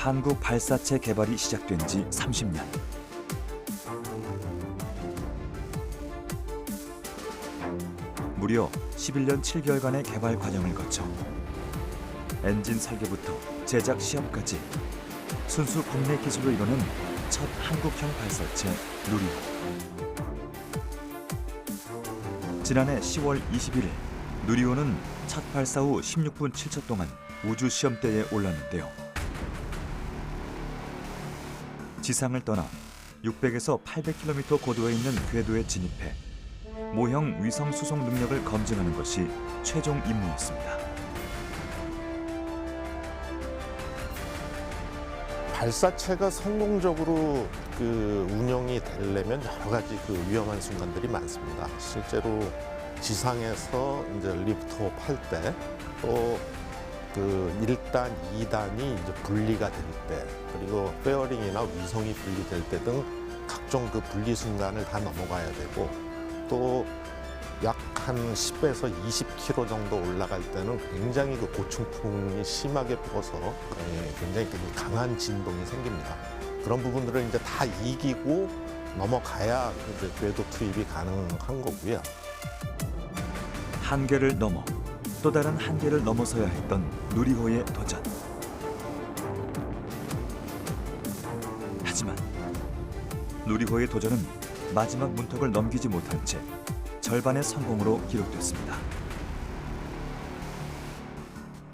한국 발사체 개발이 시작된 지 30년. 무려 11년 7개월간의 개발 과정을 거쳐 엔진 설계부터 제작 시험까지 순수 국내 기술로 이루는 첫 한국형 발사체 누리호. 지난해 10월 21일 누리호는 첫 발사 후 16분 7초 동안 우주 시험대에 올랐는데요. 지상을 떠나 600에서 800km 고도에 있는 궤도에 진입해 모형 위성 수송 능력을 검증하는 것이 최종 임무였습니다. 발사체가 성공적으로 운영이 되려면 여러 가지 위험한 순간들이 많습니다. 실제로 지상에서 이제 리프트업 할 때 또 1단, 2단이 이제 분리가 될 때, 그리고 페어링이나 위성이 분리될 때 등 각종 분리 순간을 다 넘어가야 되고, 또 약 한 10에서 20km 정도 올라갈 때는 굉장히 고충풍이 심하게 불어서 굉장히 강한 진동이 생깁니다. 그런 부분들을 이제 다 이기고 넘어가야 이제 궤도 투입이 가능한 거고요. 한계를 넘어 또 다른 한계를 넘어서야 했던 누리호의 도전. 하지만 누리호의 도전은 마지막 문턱을 넘기지 못한 채 절반의 성공으로 기록됐습니다.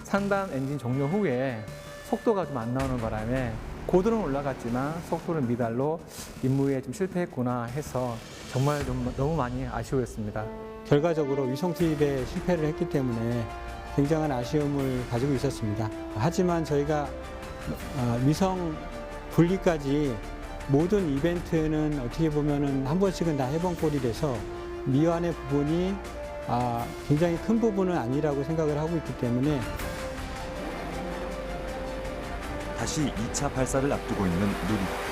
상단 엔진 종료 후에 속도가 좀 안 나오는 바람에 고도는 올라갔지만 속도는 미달로 임무에 좀 실패했구나 해서 정말 너무 많이 아쉬워했습니다. 결과적으로 위성 투입에 실패를 했기 때문에 굉장한 아쉬움을 가지고 있었습니다. 하지만 저희가 위성 분리까지 모든 이벤트는 어떻게 보면은 한 번씩은 다 해본 꼴이라서 미완의 부분이 굉장히 큰 부분은 아니라고 생각을 하고 있기 때문에 다시 2차 발사를 앞두고 있는 누리호.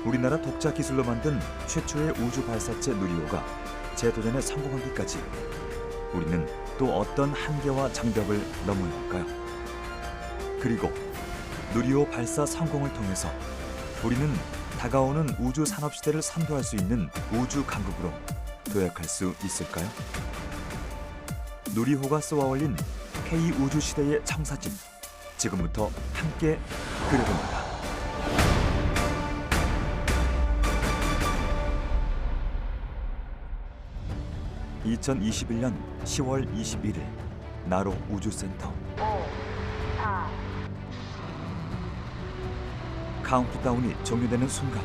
우리나라 독자 기술로 만든 최초의 우주 발사체 누리호가 재도전에 성공하기까지 우리는 또 어떤 한계와 장벽을 넘어야 할까요? 그리고 누리호 발사 성공을 통해서 우리는 다가오는 우주 산업 시대를 선도할 수 있는 우주 강국으로 도약할 수 있을까요? 누리호가 쏘아올린 K 우주 시대의 청사진, 지금부터 함께 그려봅니다. 2021년 10월 21일 나로 우주센터. 5, 4. 카운트다운이 종료되는 순간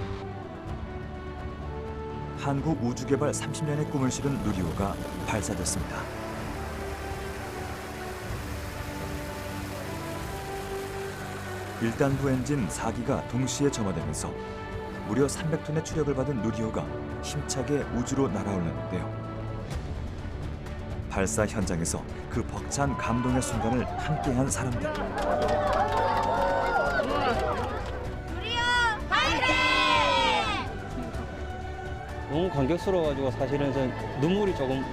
한국 우주개발 30년의 꿈을 실은 누리호가 발사됐습니다. 일단부 엔진 4기가 동시에 점화되면서 무려 300톤의 추력을 받은 누리호가 힘차게 우주로 날아올랐는데요. 발사 현장에서 그 벅찬 감동의 순간을 함께한 사람들. 너무 감격스러워가지고 사실은 전 눈물이 조금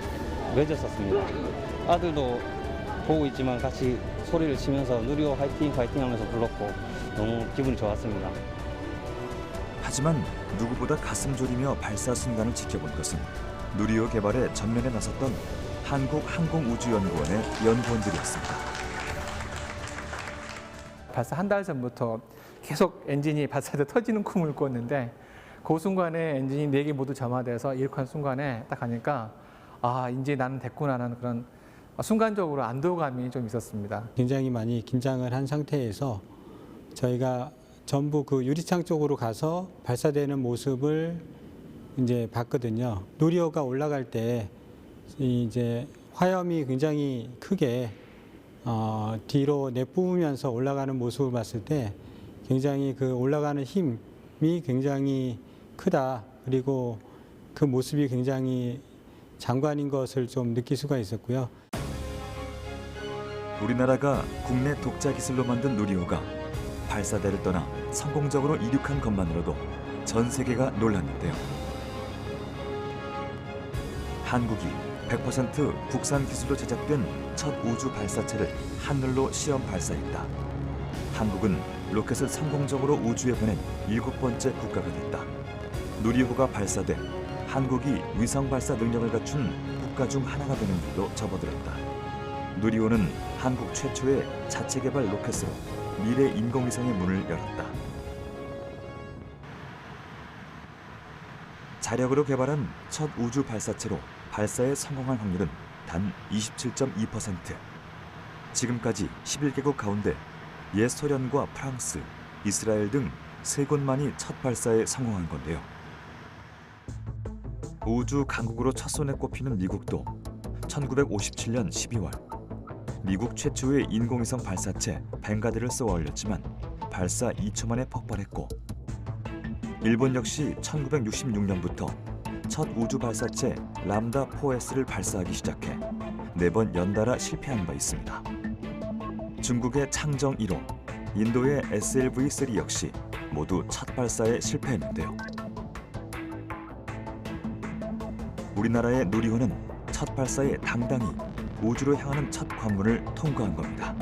맺었었습니다. 아들도 보고 있지만 같이 소리를 치면서 누리호 화이팅 화이팅 하면서 불렀고 너무 기분이 좋았습니다. 하지만 누구보다 가슴 졸이며 발사 순간을 지켜본 것은 누리호 개발에 전면에 나섰던 한국항공우주연구원의 연구원들이었습니다. 발사 한 달 전부터 계속 엔진이 발사돼 터지는 꿈을 꿨는데 그 순간에 엔진이 4개 모두 점화돼서 이륙한 순간에 딱 하니까 이제 나는 됐구나라는 그런 순간적으로 안도감이 좀 있었습니다. 굉장히 많이 긴장을 한 상태에서 저희가 전부 유리창 쪽으로 가서 발사되는 모습을 이제 봤거든요. 누리호가 올라갈 때 이제 화염이 굉장히 크게 뒤로 내뿜으면서 올라가는 모습을 봤을 때 굉장히 올라가는 힘이 굉장히 크다. 그리고 그 모습이 굉장히 장관인 것을 좀 느낄 수가 있었고요. 우리나라가 국내 독자 기술로 만든 누리호가 발사대를 떠나 성공적으로 이륙한 것만으로도 전 세계가 놀랐는데요. 한국이 100% 국산 기술로 제작된 첫 우주 발사체를 하늘로 시험 발사했다. 한국은 로켓을 성공적으로 우주에 보낸 7번째 국가가 됐다. 누리호가 발사돼 한국이 위성 발사 능력을 갖춘 국가 중 하나가 되는 길로 접어들었다. 누리호는 한국 최초의 자체 개발 로켓으로 미래 인공위성의 문을 열었다. 자력으로 개발한 첫 우주 발사체로 발사에 성공한 확률은 단 27.2%. 지금까지 11개국 가운데 옛 소련과 프랑스, 이스라엘 등 3곳만이 첫 발사에 성공한 건데요. 우주 강국으로 첫손에 꼽히는 미국도 1957년 12월 미국 최초의 인공위성 발사체 벵가드를 쏘아 올렸지만 발사 2초 만에 폭발했고, 일본 역시 1966년부터 첫 우주 발사체 람다-4S를 발사하기 시작해 4번 연달아 실패한 바 있습니다. 중국의 창정 1호, 인도의 SLV-3 역시 모두 첫 발사에 실패했는데요. 우리나라의 누리호는 첫 발사에 당당히 우주로 향하는 첫 관문을 통과한 겁니다.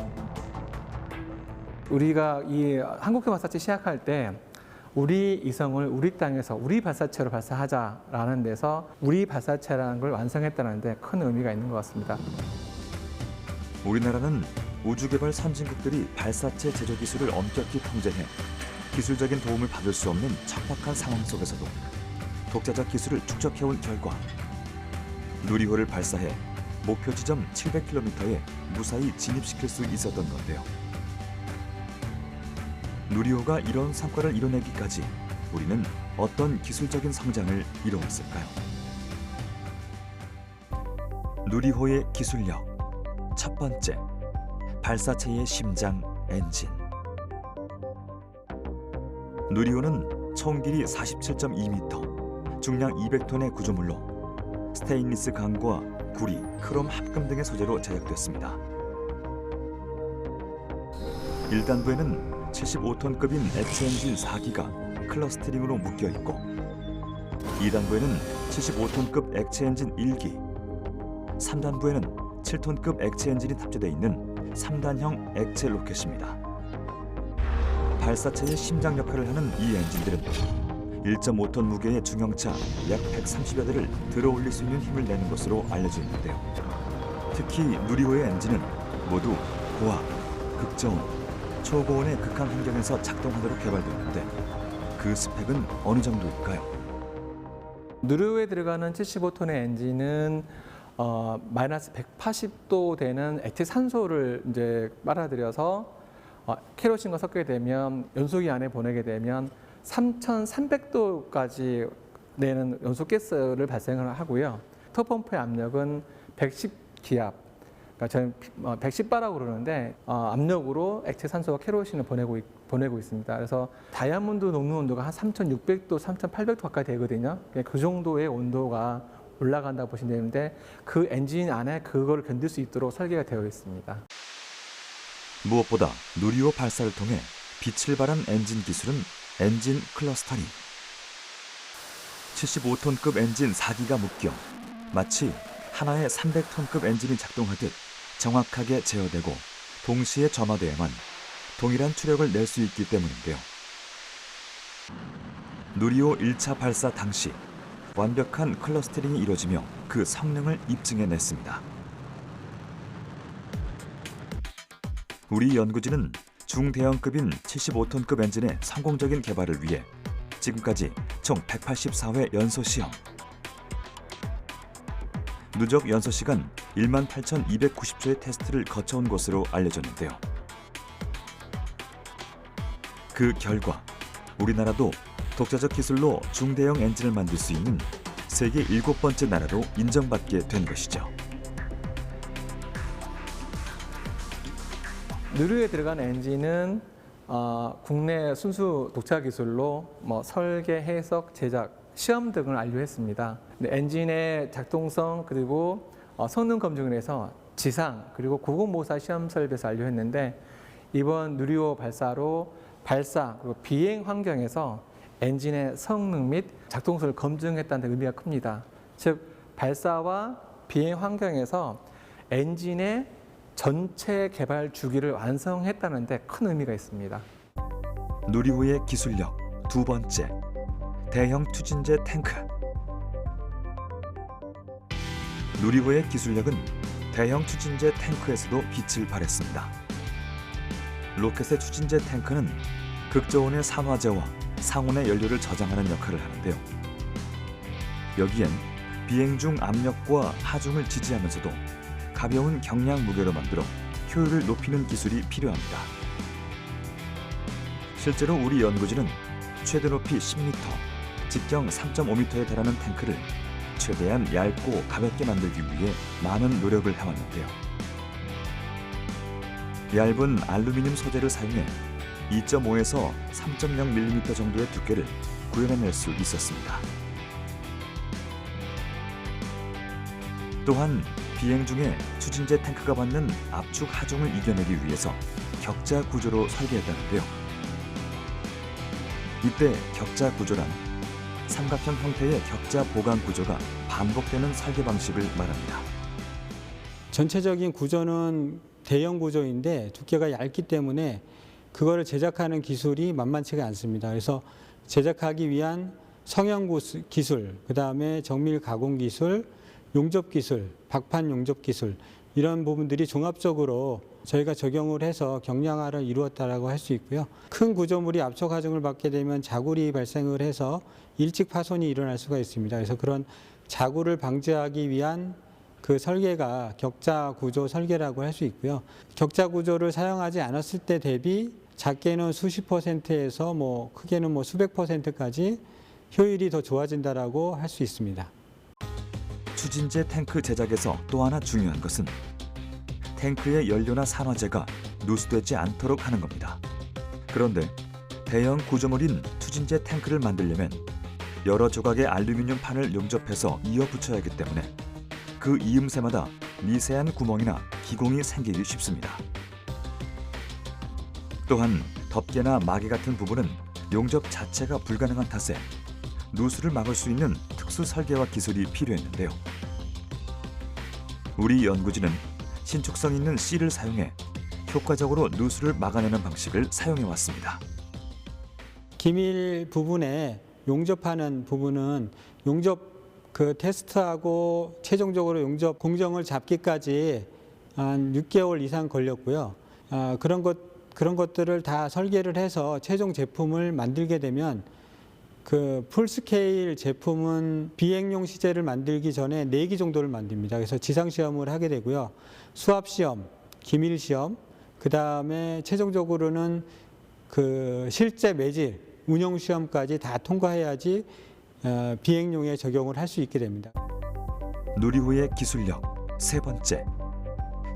우리가 이 한국형 발사체 시작할 때 우리 이성을 우리 땅에서 우리 발사체로 발사하자라는 데서 우리 발사체라는 걸 완성했다는 데 큰 의미가 있는 것 같습니다. 우리나라는 우주개발 선진국들이 발사체 제조 기술을 엄격히 통제해 기술적인 도움을 받을 수 없는 척박한 상황 속에서도 독자적 기술을 축적해온 결과 누리호를 발사해 목표 지점 700km에 무사히 진입시킬 수 있었던 건데요. 누리호가 이런 성과를 이뤄내기까지 우리는 어떤 기술적인 성장을 이뤄왔을까요? 누리호의 기술력. 첫 번째, 발사체의 심장, 엔진. 누리호는 총 길이 47.2m, 중량 200톤의 구조물로 스테인리스 강과 구리, 크롬 합금 등의 소재로 제작됐습니다. 1단부에는 75톤급인 액체 엔진 4기가 클러스터링으로 묶여 있고, 2단부에는 75톤급 액체 엔진 1기, 3단부에는 7톤급 액체 엔진이 탑재되어 있는 3단형 액체 로켓입니다. 발사체의 심장 역할을 하는 이 엔진들은 1.5톤 무게의 중형차 약 130여 대를 들어올릴 수 있는 힘을 내는 것으로 알려져 있는데요. 특히 누리호의 엔진은 모두 고압, 극저온, 초고온의 극한 환경에서 작동하도록 개발되었는데 그 스펙은 어느 정도일까요? 누리호에 들어가는 75톤의 엔진은 마이너스 180도 되는 액체 산소를 이제 빨아들여서 케로신과 섞게 되면 연소기 안에 보내게 되면 3,300도까지 내는 연소가스를 발생을 하고요. 터펌프의 압력은 110기압, 그러니까 저는 110바라고 그러는데 압력으로 액체 산소와 케로신을 보내고 있습니다. 그래서 다이아몬드 녹는 온도가 한 3,600도, 3,800도 가까이 되거든요. 그 정도의 온도가 올라간다고 보시면 되는데 그 엔진 안에 그걸 견딜 수 있도록 설계가 되어 있습니다. 무엇보다 누리호 발사를 통해 빛을 발한 엔진 기술은 엔진 클러스터링. 75톤급 엔진 4기가 묶여 마치 하나의 300톤급 엔진이 작동하듯 정확하게 제어되고 동시에 점화되어야만 동일한 추력을 낼 수 있기 때문인데요. 누리호 1차 발사 당시 완벽한 클러스터링이 이루어지며 그 성능을 입증해냈습니다. 우리 연구진은 중대형급인 75톤급 엔진의 성공적인 개발을 위해 지금까지 총 184회 연소 시험, 누적 연소 시간 18,290초의 테스트를 거쳐온 것으로 알려졌는데요. 그 결과 우리나라도 독자적 기술로 중대형 엔진을 만들 수 있는 세계 7번째 나라로 인정받게 된 것이죠. 누리호에 들어간 엔진은 국내 순수 독자 기술로 설계, 해석, 제작, 시험 등을 완료했습니다. 엔진의 작동성 그리고 성능 검증을 해서 지상 그리고 고공모사 시험 설비에서 완료했는데, 이번 누리호 발사로 발사 그리고 비행 환경에서 엔진의 성능 및 작동성을 검증했다는 의미가 큽니다. 즉 발사와 비행 환경에서 엔진의 전체 개발 주기를 완성했다는 데 큰 의미가 있습니다. 누리호의 기술력 두 번째, 대형 추진제 탱크. 누리호의 기술력은 대형 추진제 탱크에서도 빛을 발했습니다. 로켓의 추진제 탱크는 극저온의 산화제와 상온의 연료를 저장하는 역할을 하는데요. 여기엔 비행 중 압력과 하중을 지지하면서도 가벼운 경량 무게로 만들어 효율을 높이는 기술이 필요합니다. 실제로 우리 연구진은 최대 높이 10m, 직경 3.5m에 달하는 탱크를 최대한 얇고 가볍게 만들기 위해 많은 노력을 해왔는데요. 얇은 알루미늄 소재를 사용해 2.5에서 3.0mm 정도의 두께를 구현해낼 수 있었습니다. 또한 비행 중에 추진제 탱크가 받는 압축 하중을 이겨내기 위해서 격자 구조로 설계했다는데요. 이때 격자 구조란 삼각형 형태의 격자 보강 구조가 반복되는 설계 방식을 말합니다. 전체적인 구조는 대형 구조인데 두께가 얇기 때문에 그거를 제작하는 기술이 만만치가 않습니다. 그래서 제작하기 위한 성형 기술, 그다음에 정밀 가공 기술, 용접 기술, 박판 용접 기술 이런 부분들이 종합적으로 저희가 적용을 해서 경량화를 이루었다라고 할 수 있고요. 큰 구조물이 압축 하중을 받게 되면 자굴이 발생을 해서 일찍 파손이 일어날 수가 있습니다. 그래서 그런 자굴을 방지하기 위한 그 설계가 격자 구조 설계라고 할 수 있고요. 격자 구조를 사용하지 않았을 때 대비 작게는 수십 %에서 크게는 수백 %까지 효율이 더 좋아진다라고 할 수 있습니다. 추진제 탱크 제작에서 또 하나 중요한 것은 탱크의 연료나 산화제가 누수되지 않도록 하는 겁니다. 그런데 대형 구조물인 추진제 탱크를 만들려면 여러 조각의 알루미늄 판을 용접해서 이어 붙여야 하기 때문에 그 이음새마다 미세한 구멍이나 기공이 생기기 쉽습니다. 또한 덮개나 마개 같은 부분은 용접 자체가 불가능한 탓에 누수를 막을 수 있는 특수 설계와 기술이 필요했는데요. 우리 연구진은 신축성 있는 실을 사용해 효과적으로 누수를 막아내는 방식을 사용해 왔습니다. 기밀 부분에 용접하는 부분은 용접 테스트하고 최종적으로 용접 공정을 잡기까지 한 6개월 이상 걸렸고요. 그런 것들을 다 설계를 해서 최종 제품을 만들게 되면 그 풀스케일 제품은 비행용 시제를 만들기 전에 4기 정도를 만듭니다. 그래서 지상시험을 하게 되고요. 수압시험, 기밀시험, 그 다음에 최종적으로는 그 실제 매질, 운용시험까지 다 통과해야지 비행용에 적용을 할 수 있게 됩니다. 누리호의 기술력 세 번째,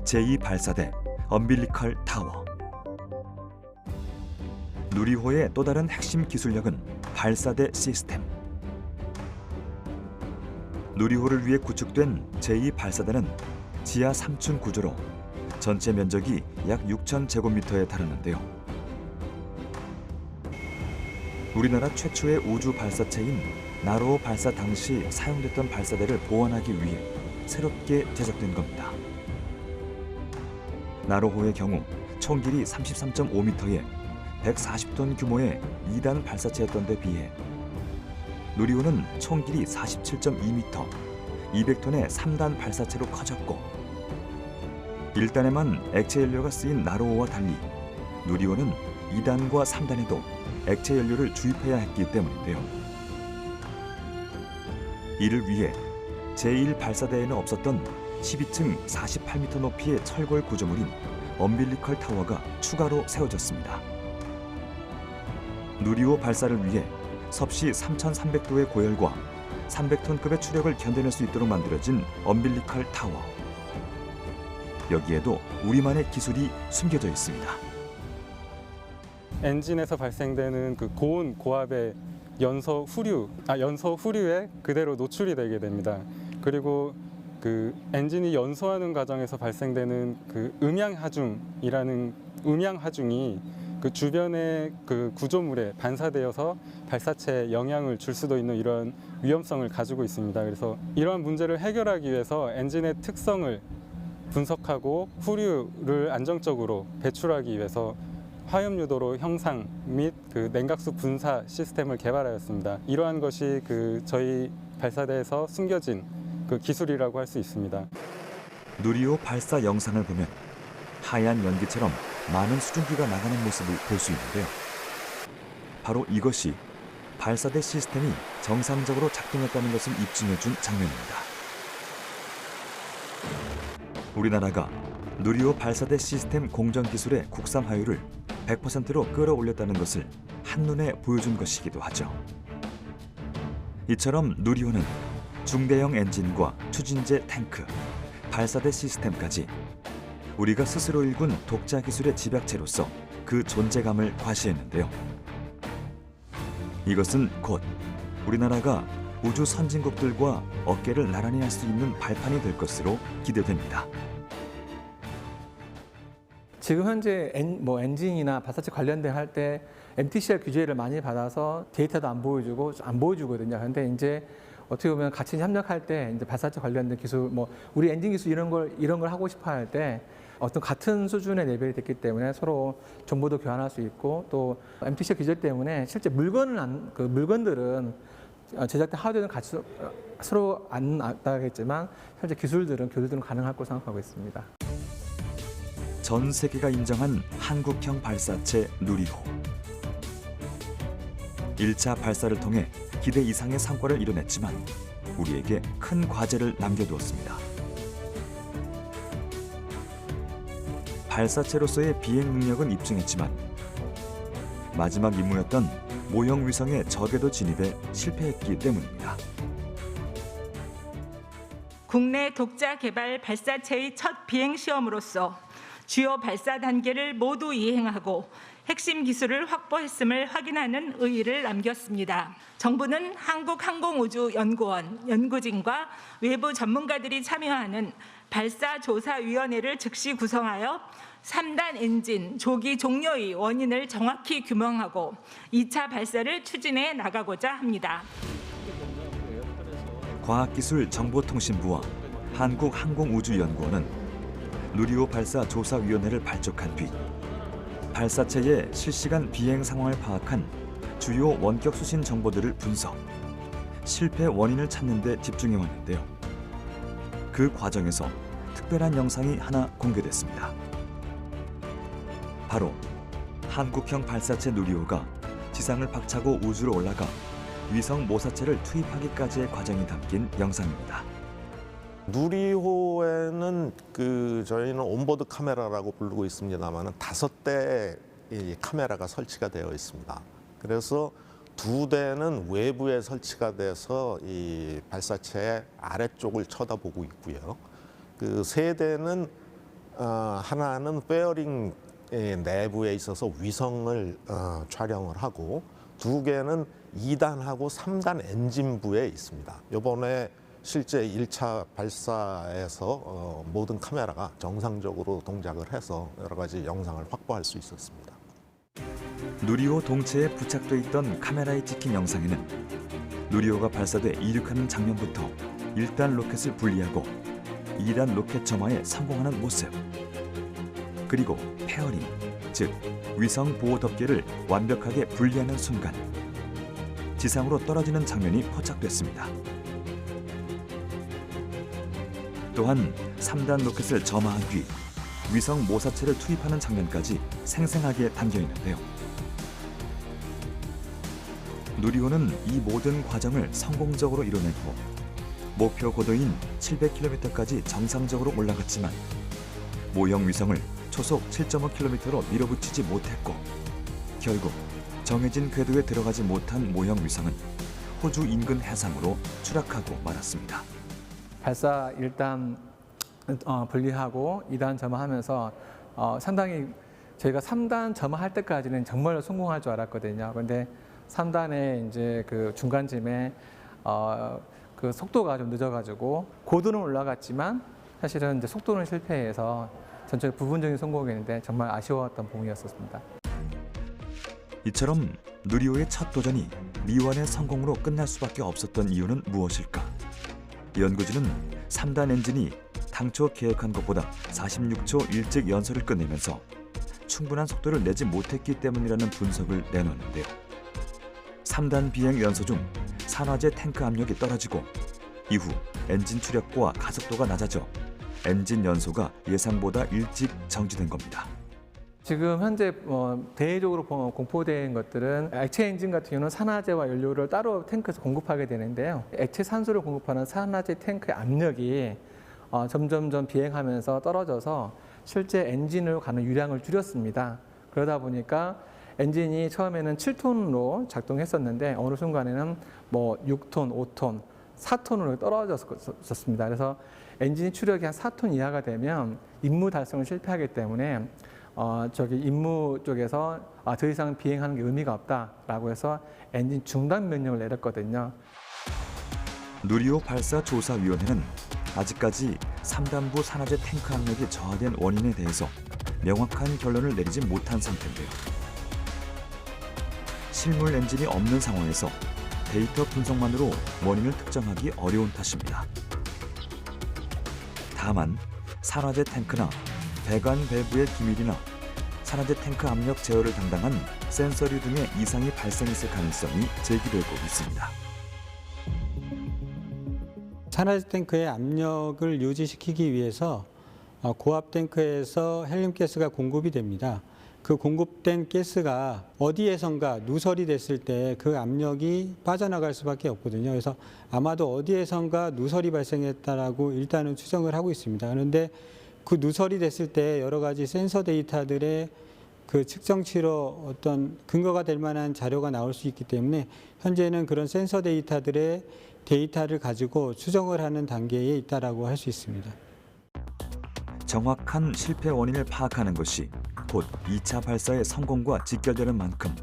제2발사대 엄빌리컬 타워. 누리호의 또 다른 핵심 기술력은 발사대 시스템. 누리호를 위해 구축된 제2발사대는 지하 3층 구조로 전체 면적이 약 6,000제곱미터에 달하는데요. 우리나라 최초의 우주 발사체인 나로호 발사 당시 사용됐던 발사대를 보완하기 위해 새롭게 제작된 겁니다. 나로호의 경우 총 길이 33.5m에 140톤 규모의 2단 발사체였던 데 비해 누리호는 총 길이 47.2m, 200톤의 3단 발사체로 커졌고 1단에만 액체 연료가 쓰인 나로호와 달리 누리호는 2단과 3단에도 액체 연료를 주입해야 했기 때문인데요. 이를 위해 제1발사대에는 없었던 12층 48m 높이의 철골 구조물인 엄빌리컬 타워가 추가로 세워졌습니다. 누리호 발사를 위해 섭씨 3,300도의 고열과 300톤급의 추력을 견뎌낼 수 있도록 만들어진 엄빌리컬 타워. 여기에도 우리만의 기술이 숨겨져 있습니다. 엔진에서 발생되는 그 고온 고압의 연소 후류에 그대로 노출이 되게 됩니다. 그리고 그 엔진이 연소하는 과정에서 발생되는 그 음양하중이 그 주변의 그 구조물에 반사되어서 발사체에 영향을 줄 수도 있는 이런 위험성을 가지고 있습니다. 그래서 이러한 문제를 해결하기 위해서 엔진의 특성을 분석하고 후류를 안정적으로 배출하기 위해서 화염유도로 형상 및 그 냉각수 분사 시스템을 개발하였습니다. 이러한 것이 그 저희 발사대에서 숨겨진 그 기술이라고 할 수 있습니다. 누리호 발사 영상을 보면 하얀 연기처럼 많은 수증기가 나가는 모습을 볼 수 있는데요. 바로 이것이 발사대 시스템이 정상적으로 작동했다는 것을 입증해준 장면입니다. 우리나라가 누리호 발사대 시스템 공정 기술의 국산 화율을 100%로 끌어올렸다는 것을 한눈에 보여준 것이기도 하죠. 이처럼 누리호는 중대형 엔진과 추진제 탱크, 발사대 시스템까지 우리가 스스로 일군 독자 기술의 집약체로서 그 존재감을 과시했는데요. 이것은 곧 우리나라가 우주 선진국들과 어깨를 나란히 할 수 있는 발판이 될 것으로 기대됩니다. 지금 현재 엔진이나 발사체 관련된 할 때 MTCR 규제를 많이 받아서 데이터도 안 보여주거든요. 그런데 이제 어떻게 보면 같이 협력할 때 이제 발사체 관련된 기술, 우리 엔진 기술 이런 걸 하고 싶어 할 때 어떤 같은 수준의 레벨이 됐기 때문에 서로 정보도 교환할 수 있고 또 MTCR 규제 때문에 실제 물건들은 제작된 하드웨어는 같이 서로 안 나가겠지만 현재 기술들은 교류들은 가능할 거라고 생각하고 있습니다. 전 세계가 인정한 한국형 발사체 누리호. 1차 발사를 통해 기대 이상의 성과를 이뤄냈지만 우리에게 큰 과제를 남겨두었습니다. 발사체로서의 비행 능력은 입증했지만 마지막 임무였던 모형 위성의 저궤도 진입에 실패했기 때문입니다. 국내 독자 개발 발사체의 첫 비행 시험으로서 주요 발사 단계를 모두 이행하고 핵심 기술을 확보했음을 확인하는 의의를 남겼습니다. 정부는 한국항공우주연구원, 연구진과 외부 전문가들이 참여하는 발사조사위원회를 즉시 구성하여 3단 엔진 조기 종료의 원인을 정확히 규명하고 2차 발사를 추진해 나가고자 합니다. 과학기술정보통신부와 한국항공우주연구원은 누리호 발사조사위원회를 발족한 뒤 발사체의 실시간 비행 상황을 파악한 주요 원격 수신 정보들을 분석, 실패 원인을 찾는 데 집중해 왔는데요. 그 과정에서 특별한 영상이 하나 공개됐습니다. 바로 한국형 발사체 누리호가 지상을 박차고 우주로 올라가 위성 모사체를 투입하기까지의 과정이 담긴 영상입니다. 누리호에는 저희는 온보드 카메라라고 부르고 있습니다만 5대 카메라가 설치가 되어 있습니다. 그래서 2대는 외부에 설치가 돼서 이 발사체의 아래쪽을 쳐다보고 있고요. 3대는 하나는 페어링 내부에 있어서 위성을 촬영을 하고 2개는 2단하고 3단 엔진부에 있습니다. 이번에 실제 1차 발사에서 모든 카메라가 정상적으로 동작을 해서 여러 가지 영상을 확보할 수 있었습니다. 누리호 동체에 부착돼 있던 카메라에 찍힌 영상에는 누리호가 발사돼 이륙하는 장면부터 1단 로켓을 분리하고 2단 로켓 점화에 성공하는 모습, 그리고 페어링, 즉 위성 보호 덮개를 완벽하게 분리하는 순간 지상으로 떨어지는 장면이 포착됐습니다. 또한 3단 로켓을 점화한 뒤 위성 모사체를 투입하는 장면까지 생생하게 담겨 있는데요. 누리호는 이 모든 과정을 성공적으로 이뤄냈고 목표 고도인 700km까지 정상적으로 올라갔지만 모형 위성을 초속 7.5km로 밀어붙이지 못했고 결국 정해진 궤도에 들어가지 못한 모형 위성은 호주 인근 해상으로 추락하고 말았습니다. 발사 1단 분리하고 2단 점화하면서 상당히 저희가 3단 점화할 때까지는 정말로 성공할 줄 알았거든요. 그런데 3단의 이제 그 중간쯤에 그 속도가 좀 늦어가지고 고도는 올라갔지만 사실은 이제 속도는 실패해서 전체 부분적인 성공이었는데 정말 아쉬웠던 부분이었습니다. 이처럼 누리호의 첫 도전이 미완의 성공으로 끝날 수밖에 없었던 이유는 무엇일까? 연구진은 3단 엔진이 당초 계획한 것보다 46초 일찍 연소를 끝내면서 충분한 속도를 내지 못했기 때문이라는 분석을 내놓는데요. 3단 비행 연소 중 산화제 탱크 압력이 떨어지고 이후 엔진 추력과 가속도가 낮아져 엔진 연소가 예상보다 일찍 정지된 겁니다. 지금 현재 대외적으로 공포된 것들은 액체 엔진 같은 경우는 산화제와 연료를 따로 탱크에서 공급하게 되는데요. 액체 산소를 공급하는 산화제 탱크의 압력이 점점점 비행하면서 떨어져서 실제 엔진으로 가는 유량을 줄였습니다. 그러다 보니까 엔진이 처음에는 7톤으로 작동했었는데 어느 순간에는 6톤, 5톤, 4톤으로 떨어졌었습니다. 그래서 엔진 추력이 한 4톤 이하가 되면 임무 달성을 실패하기 때문에 임무 쪽에서 더 이상 비행하는 게 의미가 없다라고 해서 엔진 중단 명령을 내렸거든요. 누리호 발사 조사위원회는 아직까지 3단부 산화제 탱크 압력이 저하된 원인에 대해서 명확한 결론을 내리지 못한 상태인데요. 실물 엔진이 없는 상황에서 데이터 분석만으로 원인을 특정하기 어려운 탓입니다. 다만 산화제 탱크나 배관 밸브의 기밀이나 산화제 탱크 압력 제어를 담당한 센서류 등의 이상이 발생했을 가능성이 제기되고 있습니다. 산화제 탱크의 압력을 유지시키기 위해서 고압 탱크에서 헬륨 가스가 공급이 됩니다. 그 공급된 가스가 어디에선가 누설이 됐을 때 그 압력이 빠져나갈 수밖에 없거든요. 그래서 아마도 어디에선가 누설이 발생했다라고 일단은 추정을 하고 있습니다. 그런데 그 누설이 됐을 때 여러 가지 센서 데이터들의 그 측정치로 어떤 근거가 될 만한 자료가 나올 수 있기 때문에 현재는 그런 센서 데이터들의 데이터를 가지고 추정을 하는 단계에 있다라고 할 수 있습니다. 정확한 실패 원인을 파악하는 것이 곧 2차 발사의 성공과 직결되는 만큼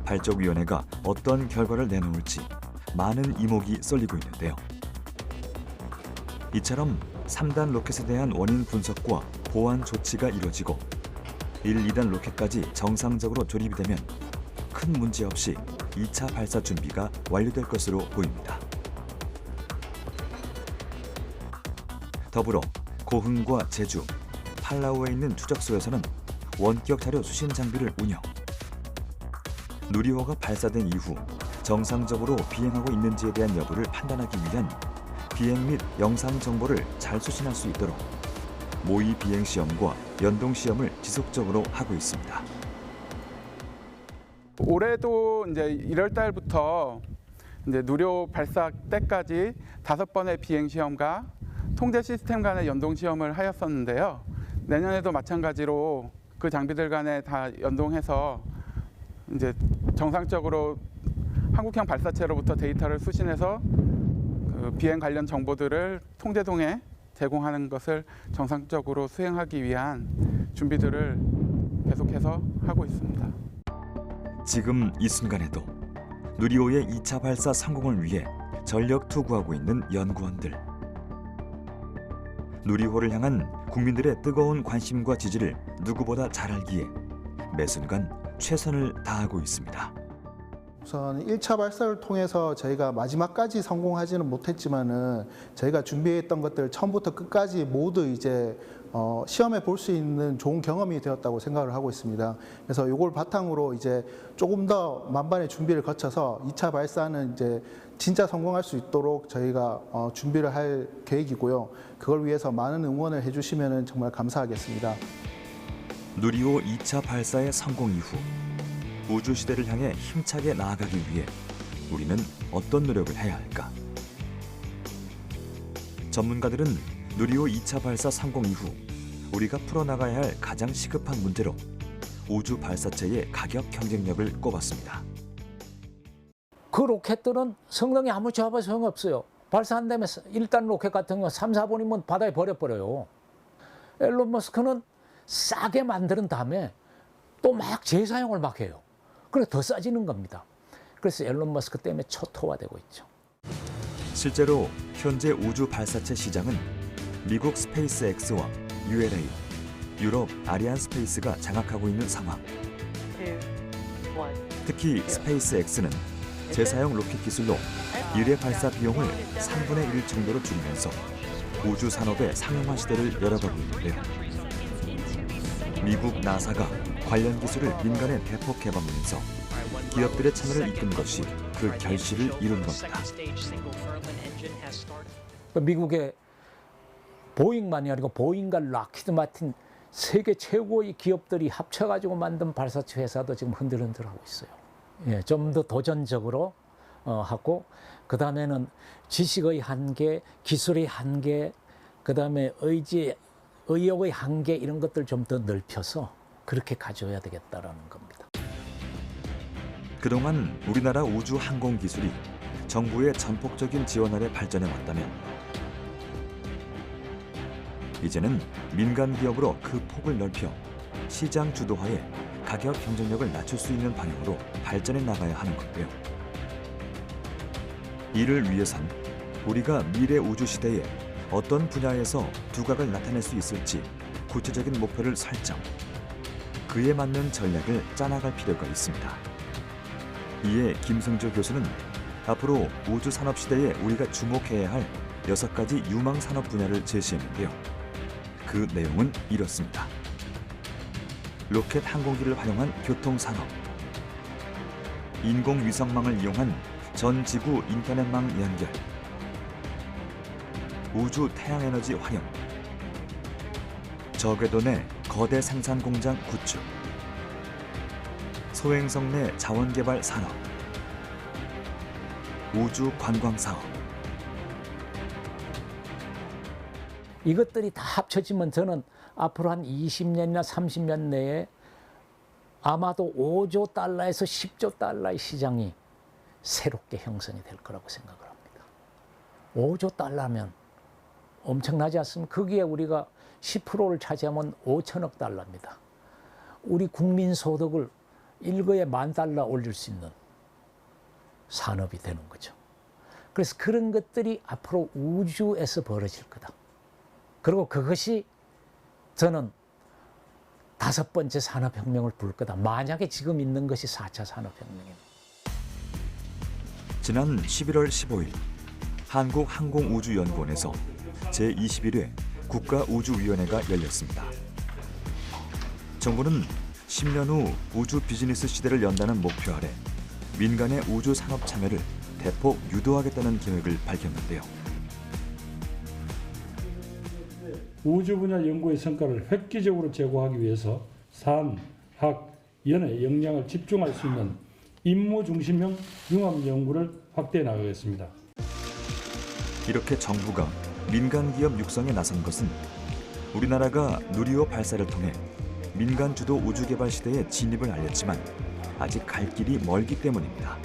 발족위원회가 어떤 결과를 내놓을지 많은 이목이 쏠리고 있는데요. 이처럼 3단 로켓에 대한 원인 분석과 보완 조치가 이루어지고 1, 2단 로켓까지 정상적으로 조립이 되면 큰 문제 없이 2차 발사 준비가 완료될 것으로 보입니다. 더불어 고흥과 제주, 팔라우에 있는 추적소에서는 원격 자료 수신 장비를 운영. 누리호가 발사된 이후 정상적으로 비행하고 있는지에 대한 여부를 판단하기 위한 비행 및 영상 정보를 잘 수신할 수 있도록 모의 비행 시험과 연동 시험을 지속적으로 하고 있습니다. 올해도 이제 1월 달부터 이제 누리호 발사 때까지 5번의 비행 시험과 통제 시스템 간의 연동 시험을 하였었는데요. 내년에도 마찬가지로 그 장비들 간에 다 연동해서 이제 정상적으로 한국형 발사체로부터 데이터를 수신해서 그 비행 관련 정보들을 통제동에 제공하는 것을 정상적으로 수행하기 위한 준비들을 계속해서 하고 있습니다. 지금 이 순간에도 누리호의 2차 발사 성공을 위해 전력 투구하고 있는 연구원들. 누리호를 향한 국민들의 뜨거운 관심과 지지를 누구보다 잘 알기에 매 순간 최선을 다하고 있습니다. 우선 1차 발사를 통해서 저희가 마지막까지 성공하지는 못했지만은 저희가 준비했던 것들 처음부터 끝까지 모두 이제 시험해 볼 수 있는 좋은 경험이 되었다고 생각을 하고 있습니다. 그래서 이걸 바탕으로 이제 조금 더 만반의 준비를 거쳐서 2차 발사는 이제 진짜 성공할 수 있도록 저희가 준비를 할 계획이고요. 그걸 위해서 많은 응원을 해주시면 정말 감사하겠습니다. 누리호 2차 발사의 성공 이후 우주 시대를 향해 힘차게 나아가기 위해 우리는 어떤 노력을 해야 할까? 전문가들은 누리호 2차 발사 성공 이후 우리가 풀어나가야 할 가장 시급한 문제로 우주 발사체의 가격 경쟁력을 꼽았습니다. 그 로켓들은 성능이 아무 좋아봐서 소용없어요. 발사 안 되면 1단 로켓 같은 거 3, 4번이면 바다에 버려버려요. 앨런 머스크는 싸게 만드는 다음에 또 막 재사용을 막 해요. 그래서 더 싸지는 겁니다. 그래서 앨런 머스크 때문에 초토화되고 있죠. 실제로 현재 우주 발사체 시장은 미국 스페이스X와 ULA, 유럽 아리안 스페이스가 장악하고 있는 상황. 특히 스페이스X는 재사용 로켓 기술로 일회 발사 비용을 3분의 1 정도로 줄이면서 우주 산업의 상용화 시대를 열어가고 있는데요. 미국 나사가 관련 기술을 민간에 대폭 개방하면서 기업들의 참여를 이끈 것이 그 결실을 이룬 겁니다. 미국의 보잉만이 아니고 보잉과 락히드 마틴 세계 최고의 기업들이 합쳐가지고 만든 발사체 회사도 지금 흔들흔들하고 있어요. 예, 좀 더 도전적으로 하고, 그 다음에는 지식의 한계, 기술의 한계, 그 다음에 의욕의 한계, 이런 것들 좀 더 넓혀서 그렇게 가져야 되겠다라는 겁니다. 그동안 우리나라 우주 항공 기술이 정부의 전폭적인 지원 아래 발전해 왔다면 이제는 민간 기업으로 그 폭을 넓혀 시장 주도하에 가격 경쟁력을 낮출 수 있는 방향으로 발전해 나가야 하는 건데요. 이를 위해선 우리가 미래 우주 시대에 어떤 분야에서 두각을 나타낼 수 있을지 구체적인 목표를 설정, 그에 맞는 전략을 짜나갈 필요가 있습니다. 이에 김승조 교수는 앞으로 우주 산업 시대에 우리가 주목해야 할 6가지 유망 산업 분야를 제시했는데요. 그 내용은 이렇습니다. 로켓 항공기를 활용한 교통산업, 인공위성망을 이용한 전 지구 인터넷망 연결, 우주 태양에너지 활용, 저궤도 내 거대 생산 공장 구축, 소행성 내 자원개발 산업, 우주 관광 사업. 이것들이 다 합쳐지면 저는 앞으로 한 20년이나 30년 내에 아마도 5조 달러에서 10조 달러의 시장이 새롭게 형성이 될 거라고 생각을 합니다. 5조 달러면 엄청나지 않습니까? 거기에 우리가 10%를 차지하면 5천억 달러입니다. 우리 국민 소득을 일거에 $10,000 올릴 수 있는 산업이 되는 거죠. 그래서 그런 것들이 앞으로 우주에서 벌어질 거다. 그리고 그것이 저는 5번째 산업혁명을 부를 거다. 만약에 지금 있는 것이 4차 산업혁명입니다. 지난 11월 15일 한국항공우주연구원에서 제21회 국가우주위원회가 열렸습니다. 정부는 10년 후 우주 비즈니스 시대를 연다는 목표 아래 민간의 우주 산업 참여를 대폭 유도하겠다는 계획을 밝혔는데요. 우주 분야 연구의 성과를 획기적으로 제고하기 위해서 산, 학, 연의 역량을 집중할 수 있는 임무 중심형 융합 연구를 확대해 나가겠습니다. 이렇게 정부가 민간 기업 육성에 나선 것은 우리나라가 누리호 발사를 통해 민간 주도 우주 개발 시대에 진입을 알렸지만 아직 갈 길이 멀기 때문입니다.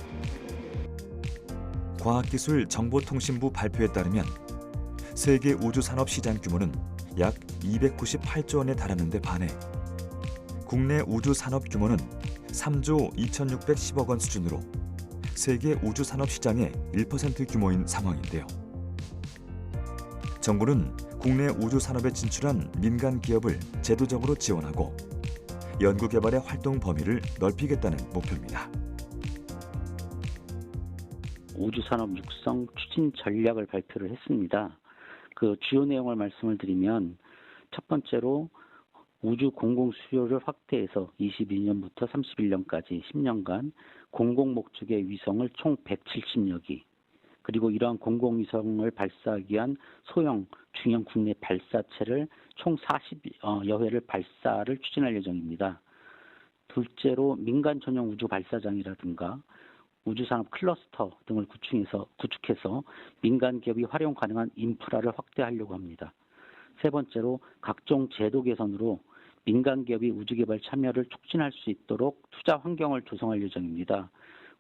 과학기술정보통신부 발표에 따르면 세계 우주 산업 시장 규모는 약 298조 원에 달하는 데 반해 국내 우주 산업 규모는 3조 2,610억 원 수준으로 세계 우주 산업 시장의 1% 규모인 상황인데요. 정부는 국내 우주 산업에 진출한 민간 기업을 제도적으로 지원하고 연구개발의 활동 범위를 넓히겠다는 목표입니다. 우주산업 육성 추진 전략을 발표를 했습니다. 그 주요 내용을 말씀을 드리면 첫 번째로 우주 공공 수요를 확대해서 22년부터 31년까지 10년간 공공 목적의 위성을 총 170여 기, 그리고 이러한 공공위성을 발사하기 위한 소형, 중형 국내 발사체를 총 40여 회를 발사를 추진할 예정입니다. 둘째로 민간 전용 우주 발사장이라든가 우주산업 클러스터 등을 구축해서 민간 기업이 활용 가능한 인프라를 확대하려고 합니다. 세 번째로 각종 제도 개선으로 민간 기업이 우주개발 참여를 촉진할 수 있도록 투자 환경을 조성할 예정입니다.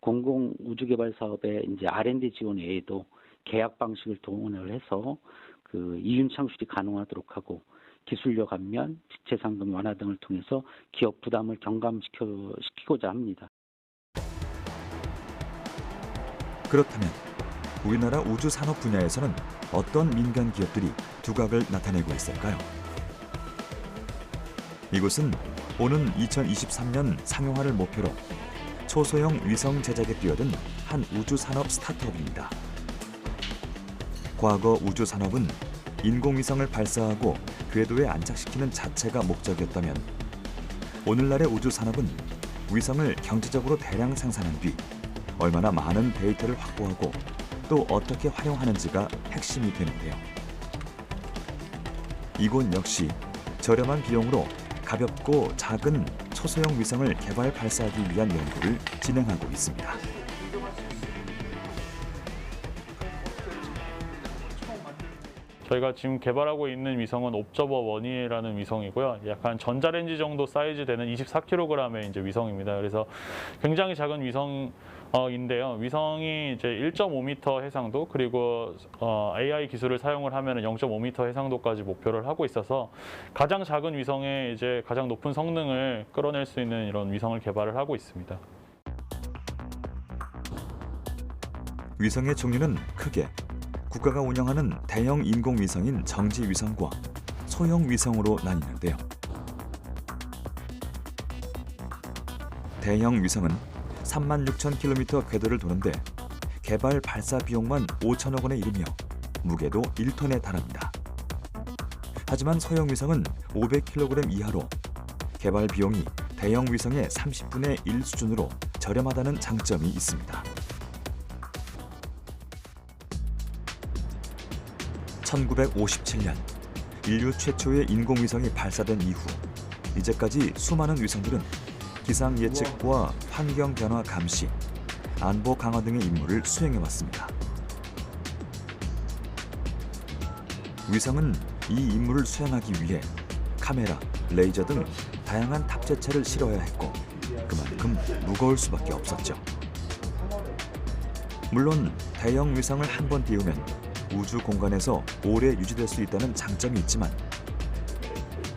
공공 우주개발 사업의 R&D 지원 외에도 계약 방식을 동원을 해서 그 이윤 창출이 가능하도록 하고 기술력 감면, 지체 상금 완화 등을 통해서 기업 부담을 경감시키고자 합니다. 그렇다면 우리나라 우주 산업 분야에서는 어떤 민간 기업들이 두각을 나타내고 있을까요? 이곳은 오는 2023년 상용화를 목표로 초소형 위성 제작에 뛰어든 한 우주산업 스타트업입니다. 과거 우주산업은 인공위성을 발사하고 궤도에 안착시키는 자체가 목적이었다면 오늘날의 우주산업은 위성을 경제적으로 대량 생산한 뒤 얼마나 많은 데이터를 확보하고 또 어떻게 활용하는지가 핵심이 되는데요. 이곳 역시 저렴한 비용으로 가볍고 작은 초소형 위성을 개발 발사하기 위한 연구를 진행하고 있습니다. 저희가 지금 개발하고 있는 위성은 옵저버 1이라는 위성이고요. 약간 전자레인지 정도 사이즈 되는 24kg의 이제 위성입니다. 그래서 굉장히 작은 위성인데요. 위성이 이제 1.5m 해상도 그리고 AI 기술을 사용을 하면 0.5m 해상도까지 목표를 하고 있어서 가장 작은 위성에 이제 가장 높은 성능을 끌어낼 수 있는 이런 위성을 개발을 하고 있습니다. 위성의 종류는 크게 국가가 운영하는 대형 인공위성인 정지위성과 소형 위성으로 나뉘는데요. 대형 위성은 36,000km 궤도를 도는데 개발 발사 비용만 5천억 원에 이르며 무게도 1톤에 달합니다. 하지만 소형 위성은 500kg 이하로 개발 비용이 대형 위성의 30분의 1 수준으로 저렴하다는 장점이 있습니다. 1957년 인류 최초의 인공위성이 발사된 이후 이제까지 수많은 위성들은 기상 예측과 환경 변화 감시, 안보 강화 등의 임무를 수행해왔습니다. 위성은 이 임무를 수행하기 위해 카메라, 레이저 등 다양한 탑재체를 실어야 했고 그만큼 무거울 수밖에 없었죠. 물론 대형 위성을 한 번 띄우면 우주 공간에서 오래 유지될 수 있다는 장점이 있지만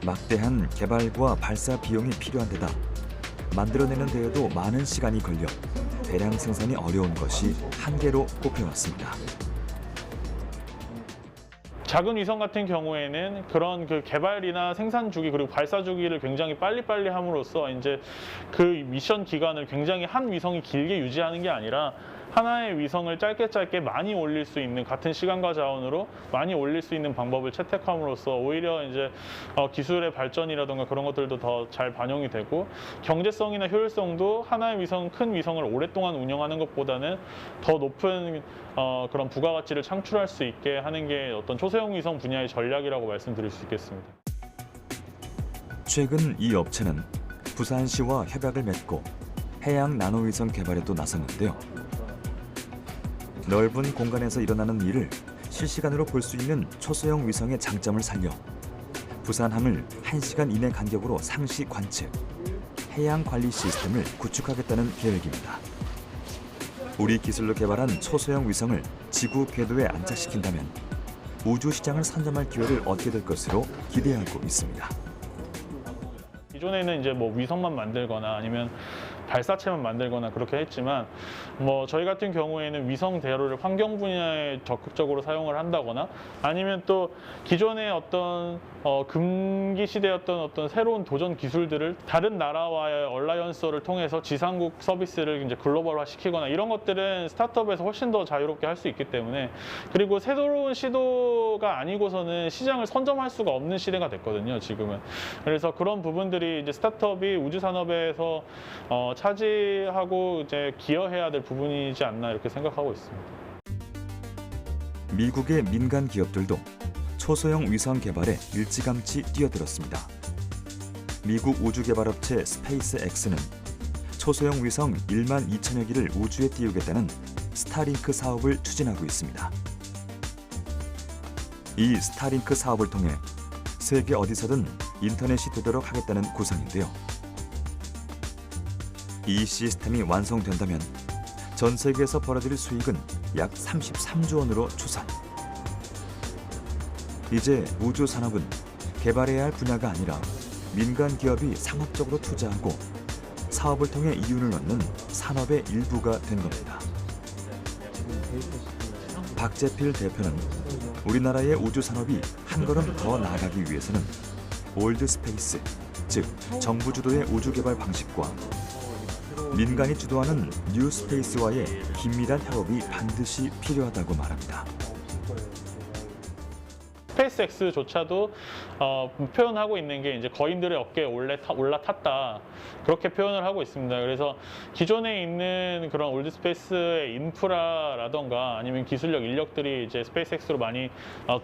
막대한 개발과 발사 비용이 필요한 데다 만들어내는 데에도 많은 시간이 걸려 대량 생산이 어려운 것이 한계로 꼽혀왔습니다. 작은 위성 같은 경우에는 그런 그 개발이나 생산 주기 그리고 발사 주기를 굉장히 빨리빨리 함으로써 이제 그 미션 기간을 굉장히 한 위성이 길게 유지하는 게 아니라 하나의 위성을 짧게 많이 올릴 수 있는 같은 시간과 자원으로 많이 올릴 수 있는 방법을 채택함으로써 오히려 이제 기술의 발전이라든가 그런 것들도 더 잘 반영이 되고 경제성이나 효율성도 하나의 위성, 큰 위성을 오랫동안 운영하는 것보다는 더 높은 그런 부가가치를 창출할 수 있게 하는 게 어떤 초소형 위성 분야의 전략이라고 말씀드릴 수 있겠습니다. 최근 이 업체는 부산시와 협약을 맺고 해양 나노위성 개발에도 나섰는데요. 넓은 공간에서 일어나는 일을 실시간으로 볼 수 있는 초소형 위성의 장점을 살려 부산항을 1시간 이내 간격으로 상시 관측, 해양 관리 시스템을 구축하겠다는 계획입니다. 우리 기술로 개발한 초소형 위성을 지구 궤도에 안착시킨다면 우주 시장을 선점할 기회를 얻게 될 것으로 기대하고 있습니다. 기존에는 이제 뭐 위성만 만들거나 아니면 발사체만 만들거나 그렇게 했지만 뭐 저희 같은 경우에는 위성 대로를 환경 분야에 적극적으로 사용을 한다거나 아니면 또 기존의 어떤 금기 시대였던 어떤 새로운 도전 기술들을 다른 나라와의 얼라이언스를 통해서 지상국 서비스를 이제 글로벌화 시키거나 이런 것들은 스타트업에서 훨씬 더 자유롭게 할 수 있기 때문에 그리고 새로운 시도가 아니고서는 시장을 선점할 수가 없는 시대가 됐거든요, 지금은. 그래서 그런 부분들이 이제 스타트업이 우주 산업에서 차지하고 이제 기여해야 될 부분이지 않나 이렇게 생각하고 있습니다. 미국의 민간 기업들도 초소형 위성 개발에 일찌감치 뛰어들었습니다. 미국 우주개발업체 스페이스X는 초소형 위성 1만 2천여 기를 우주에 띄우겠다는 스타링크 사업을 추진하고 있습니다. 이 스타링크 사업을 통해 세계 어디서든 인터넷이 되도록 하겠다는 구상인데요. 이 시스템이 완성된다면 전 세계에서 벌어들일 수익은 약 33조 원으로 추산. 이제 우주 산업은 개발해야 할 분야가 아니라 민간 기업이 상업적으로 투자하고 사업을 통해 이윤을 얻는 산업의 일부가 된 겁니다. 박재필 대표는 우리나라의 우주 산업이 한 걸음 더 나아가기 위해서는 올드 스페이스, 즉 정부 주도의 우주 개발 방식과 민간이 주도하는 뉴스페이스와의 긴밀한 협업이 반드시 필요하다고 말합니다. 스페이스X조차도 표현하고 있는 게 이제 거인들의 어깨에 올라탔다, 그렇게 표현을 하고 있습니다. 그래서 기존에 있는 그런 올드스페이스의 인프라라던가 아니면 기술력, 인력들이 이제 스페이스X로 많이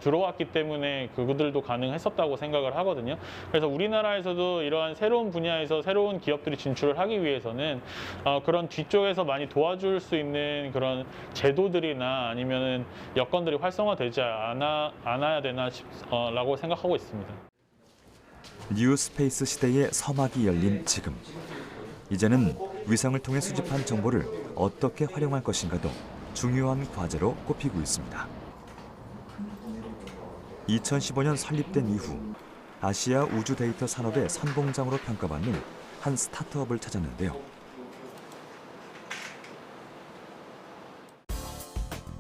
들어왔기 때문에 그들도 가능했었다고 생각을 하거든요. 그래서 우리나라에서도 이러한 새로운 분야에서 새로운 기업들이 진출을 하기 위해서는 그런 뒤쪽에서 많이 도와줄 수 있는 그런 제도들이나 아니면은 여건들이 활성화되지 않아야 되나 라고 생각하고 있습니다. 뉴스페이스 시대의 서막이 열린 지금, 이제는 위성을 통해 수집한 정보를 어떻게 활용할 것인가도 중요한 과제로 꼽히고 있습니다. 2015년 설립된 이후 아시아 우주 데이터 산업의 선봉장으로 평가받는 한 스타트업을 찾았는데요.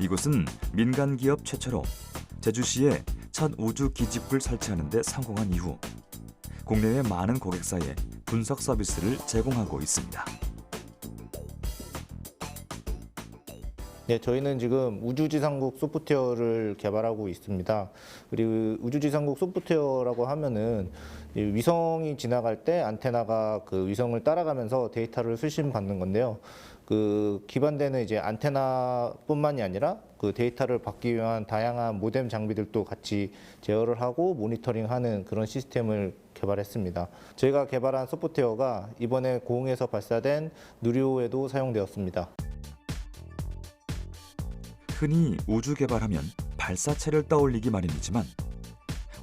이곳은 민간 기업 최초로 제주시에 첫 우주 기지국을 설치하는 데 성공한 이후 국내외 많은 고객사에 분석 서비스를 제공하고 있습니다. 네, 저희는 지금 우주지상국 소프트웨어를 개발하고 있습니다. 그리고 우주지상국 소프트웨어라고 하면은 위성이 지나갈 때 안테나가 그 위성을 따라가면서 데이터를 수신받는 건데요. 그 기반되는 이제 안테나뿐만이 아니라 그 데이터를 받기 위한 다양한 모뎀 장비들도 같이 제어를 하고 모니터링하는 그런 시스템을 개발했습니다. 저희가 개발한 소프트웨어가 이번에 고흥에서 발사된 누리호에도 사용되었습니다. 흔히 우주 개발하면 발사체를 떠올리기 마련이지만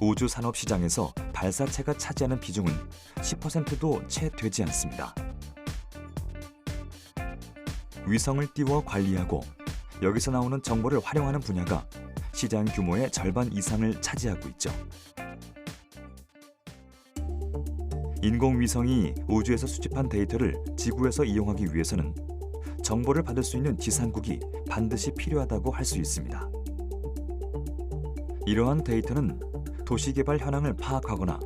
우주 산업 시장에서 발사체가 차지하는 비중은 10%도 채 되지 않습니다. 위성을 띄워 관리하고 여기서 나오는 정보를 활용하는 분야가 시장 규모의 절반 이상을 차지하고 있죠. 인공위성이 우주에서 수집한 데이터를 지구에서 이용하기 위해서는 정보를 받을 수 있는 지상국이 반드시 필요하다고 할 수 있습니다. 이러한 데이터는 도시개발 현황을 파악하거나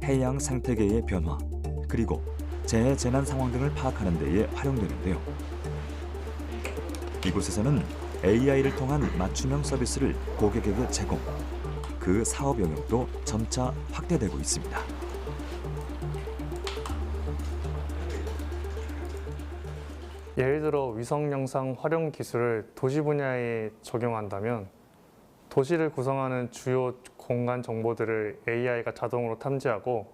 해양 생태계의 변화, 그리고 재해, 재난 상황 등을 파악하는 데에 활용되는데요. 이곳에서는 AI를 통한 맞춤형 서비스를 고객에게 제공, 그 사업 영역도 점차 확대되고 있습니다. 예를 들어 위성 영상 활용 기술을 도시 분야에 적용한다면 도시를 구성하는 주요 공간 정보들을 AI가 자동으로 탐지하고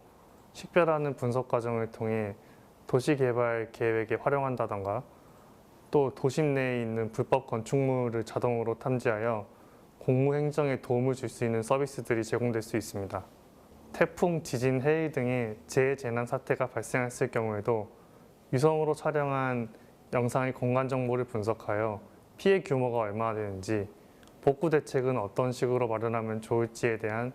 식별하는 분석 과정을 통해 도시 개발 계획에 활용한다던가, 또 도심 내에 있는 불법 건축물을 자동으로 탐지하여 공무 행정에 도움을 줄 수 있는 서비스들이 제공될 수 있습니다. 태풍, 지진, 해일 등의 재해 재난 사태가 발생했을 경우에도 위성으로 촬영한 영상의 공간 정보를 분석하여 피해 규모가 얼마나 되는지, 복구 대책은 어떤 식으로 마련하면 좋을지에 대한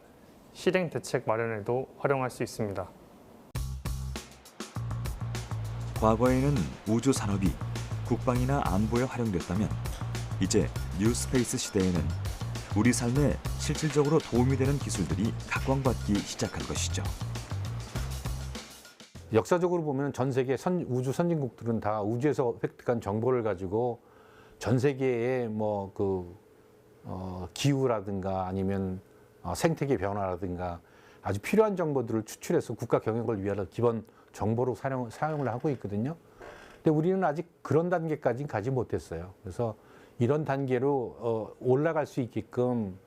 실행 대책 마련에도 활용할 수 있습니다. 과거에는 우주 산업이 국방이나 안보에 활용됐다면 이제 뉴스페이스 시대에는 우리 삶에 실질적으로 도움이 되는 기술들이 각광받기 시작할 것이죠. 역사적으로 보면 전 세계 우주 선진국들은 다 우주에서 획득한 정보를 가지고 전 세계의 기후라든가 아니면 생태계 변화라든가 아주 필요한 정보들을 추출해서 국가 경영을 위하여 기본 정보로 사용을 하고 있거든요. 근데 우리는 아직 그런 단계까지는 가지 못했어요. 그래서 이런 단계로 올라갈 수 있게끔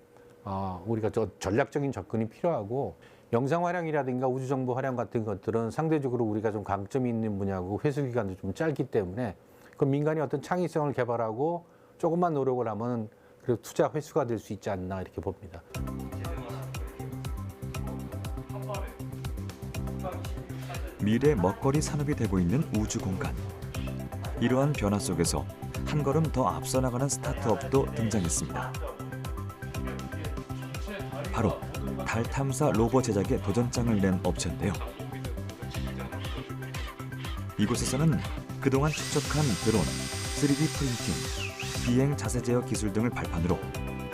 우리가 전략적인 접근이 필요하고, 영상 활용이라든가 우주 정보 활용 같은 것들은 상대적으로 우리가 좀 강점이 있는 분야고 회수 기간도 좀 짧기 때문에 그 민간이 어떤 창의성을 개발하고 조금만 노력을 하면 그래도 투자 회수가 될 수 있지 않나 이렇게 봅니다. 미래 먹거리 산업이 되고 있는 우주 공간. 이러한 변화 속에서 한 걸음 더 앞서 나가는 스타트업도 등장했습니다. 바로 달 탐사 로봇 제작에 도전장을 낸 업체인데요. 이곳에서는 그동안 축적한 드론, 3D 프린팅, 비행 자세 제어 기술 등을 발판으로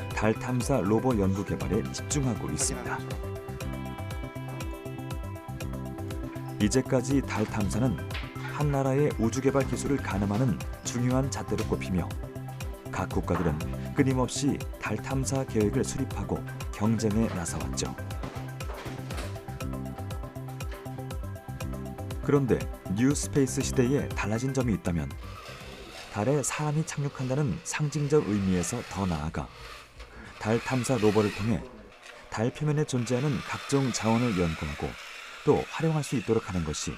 달 탐사 로봇 연구 개발에 집중하고 있습니다. 이제까지 달 탐사는 한 나라의 우주 개발 기술을 가늠하는 중요한 잣대로 꼽히며 각 국가들은 끊임없이 달 탐사 계획을 수립하고 경쟁에 나서왔죠. 그런데 뉴 스페이스 시대에 달라진 점이 있다면 달에 사람이 착륙한다는 상징적 의미에서 더 나아가 달 탐사 로버를 통해 달 표면에 존재하는 각종 자원을 연구하고 또 활용할 수 있도록 하는 것이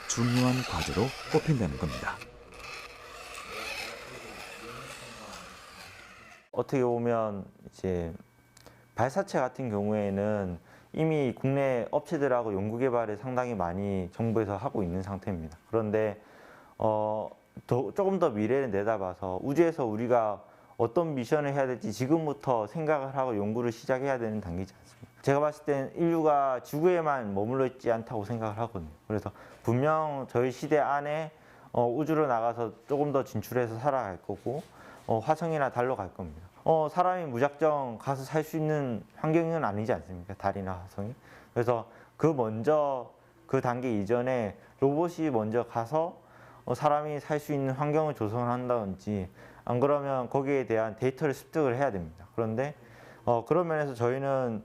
중요한 과제로 꼽힌다는 겁니다. 어떻게 보면 이제 발사체 같은 경우에는 이미 국내 업체들하고 연구 개발을 상당히 많이 정부에서 하고 있는 상태입니다. 그런데 조금 더 미래를 내다봐서 우주에서 우리가 어떤 미션을 해야 될지 지금부터 생각을 하고 연구를 시작해야 되는 단계이지 않습니까? 제가 봤을 때는 인류가 지구에만 머물러 있지 않다고 생각을 하거든요. 그래서 분명 저희 시대 안에 우주로 나가서 조금 더 진출해서 살아갈 거고 화성이나 달로 갈 겁니다. 사람이 무작정 가서 살 수 있는 환경은 아니지 않습니까? 달이나 화성이. 그래서 그 단계 이전에 로봇이 먼저 가서 사람이 살 수 있는 환경을 조성한다든지 안 그러면 거기에 대한 데이터를 습득을 해야 됩니다. 그런데 그런 면에서 저희는